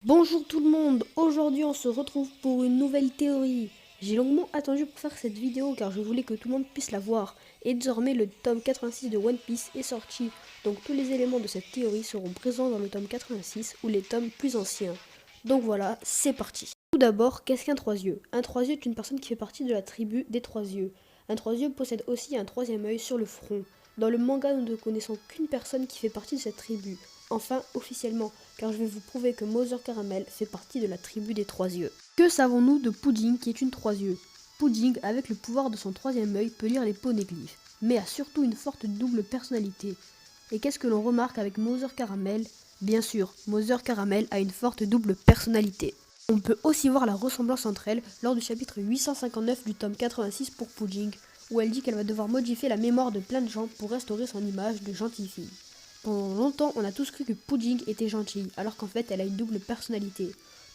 Bonjour tout le monde, aujourd'hui on se retrouve pour une nouvelle théorie. J'ai longuement attendu pour faire cette vidéo car je voulais que tout le monde puisse la voir. Et désormais le tome 86 de One Piece est sorti, donc tous les éléments de cette théorie seront présents dans le tome 86 ou les tomes plus anciens. Donc voilà, c'est parti. Tout d'abord, qu'est-ce qu'un trois-yeux? Un trois-yeux est une personne qui fait partie de la tribu des trois-yeux. Un trois-yeux possède aussi un troisième œil sur le front. Dans le manga, nous ne connaissons qu'une personne qui fait partie de cette tribu. Enfin, officiellement, car je vais vous prouver que Mother Caramel fait partie de la tribu des trois yeux. Que savons-nous de Pudding qui est une trois yeux? Pudding, avec le pouvoir de son troisième œil, peut lire les poneglyphes, mais a surtout une forte double personnalité. Et qu'est-ce que l'on remarque avec Mother Caramel? Bien sûr, Mother Caramel a une forte double personnalité. On peut aussi voir la ressemblance entre elles lors du chapitre 859 du tome 86 pour Pudding, où elle dit qu'elle va devoir modifier la mémoire de plein de gens pour restaurer son image de gentille fille. Pendant longtemps, on a tous cru que Pudding était gentille, alors qu'en fait, elle a une double personnalité.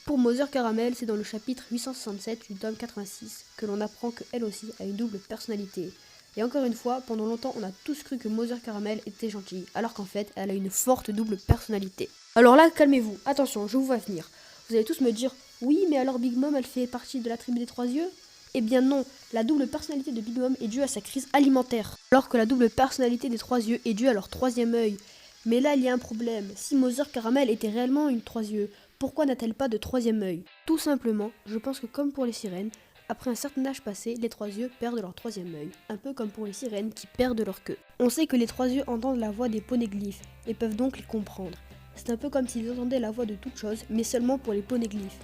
Pour Mother Caramel, c'est dans le chapitre 867 du tome 86 que l'on apprend qu'elle aussi a une double personnalité. Et encore une fois, pendant longtemps, on a tous cru que Mother Caramel était gentille, alors qu'en fait, elle a une forte double personnalité. Alors là, calmez-vous, attention, je vous vois venir. Vous allez tous me dire, oui, mais alors Big Mom, elle fait partie de la tribu des trois yeux? Eh bien non, la double personnalité de Big Mom est due à sa crise alimentaire, alors que la double personnalité des trois yeux est due à leur troisième œil. Mais là, il y a un problème. Si Mother Caramel était réellement une trois yeux, pourquoi n'a-t-elle pas de troisième œil? Tout simplement, je pense que comme pour les sirènes, après un certain âge passé, les trois yeux perdent leur troisième œil, un peu comme pour les sirènes qui perdent leur queue. On sait que les trois yeux entendent la voix des poneglyphes et peuvent donc les comprendre. C'est un peu comme s'ils entendaient la voix de toute chose, mais seulement pour les poneglyphes.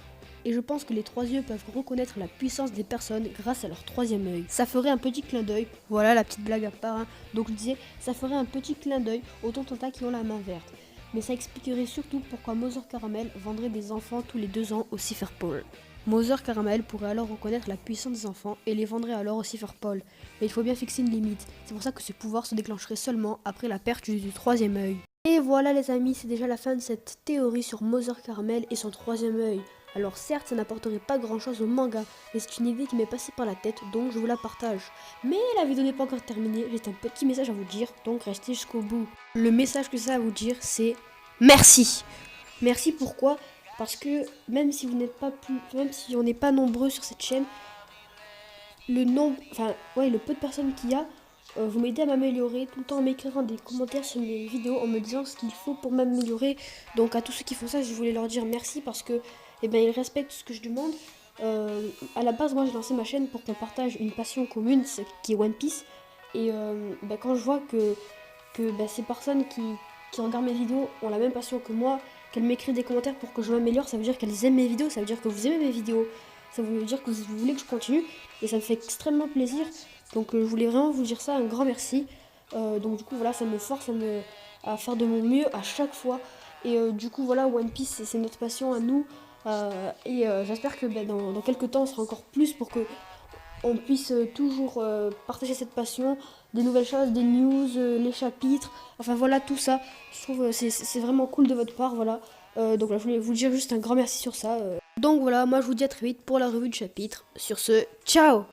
Et je pense que les trois yeux peuvent reconnaître la puissance des personnes grâce à leur troisième œil. Ça ferait un petit clin d'œil, voilà la petite blague à part, hein. Donc je disais, ça ferait un petit clin d'œil aux Tontanta qui ont la main verte. Mais ça expliquerait surtout pourquoi Mother Caramel vendrait des enfants tous les 2 ans au Cypherpole. Mother Caramel pourrait alors reconnaître la puissance des enfants et les vendrait alors au Cypherpole. Mais il faut bien fixer une limite, c'est pour ça que ce pouvoir se déclencherait seulement après la perte du troisième œil. Et voilà les amis, c'est déjà la fin de cette théorie sur Mother Caramel et son troisième œil. Alors certes, ça n'apporterait pas grand chose au manga, mais c'est une idée qui m'est passée par la tête, donc je vous la partage. Mais la vidéo n'est pas encore terminée, j'ai un petit message à vous dire, donc restez jusqu'au bout. Le message que ça a à vous dire, c'est merci. Merci pourquoi? Parce que même si vous n'êtes pas même si on n'est pas nombreux sur cette chaîne, le peu de personnes qu'il y a, vous m'aidez à m'améliorer tout le temps en m'écrivant des commentaires sur mes vidéos en me disant ce qu'il faut pour m'améliorer. Donc à tous ceux qui font ça, je voulais leur dire merci parce que ils respectent ce que je demande. À la base, moi j'ai lancé ma chaîne pour qu'on partage une passion commune qui est One Piece. Et quand je vois que ces personnes qui regardent mes vidéos ont la même passion que moi, qu'elles m'écrivent des commentaires pour que je m'améliore, ça veut dire qu'elles aiment mes vidéos, ça veut dire que vous aimez mes vidéos. Ça veut dire que vous voulez que je continue et ça me fait extrêmement plaisir. Donc je voulais vraiment vous dire ça, un grand merci. Donc du coup voilà, ça me force à faire de mon mieux à chaque fois. Et du coup voilà, One Piece c'est notre passion à nous. J'espère que dans quelques temps on sera encore plus pour que on puisse toujours partager cette passion, des nouvelles choses, des news, les chapitres, enfin voilà tout ça. Je trouve c'est vraiment cool de votre part, voilà. Donc voilà, je voulais vous dire juste un grand merci sur ça. Donc voilà, moi je vous dis à très vite pour la revue de chapitre. Sur ce, ciao!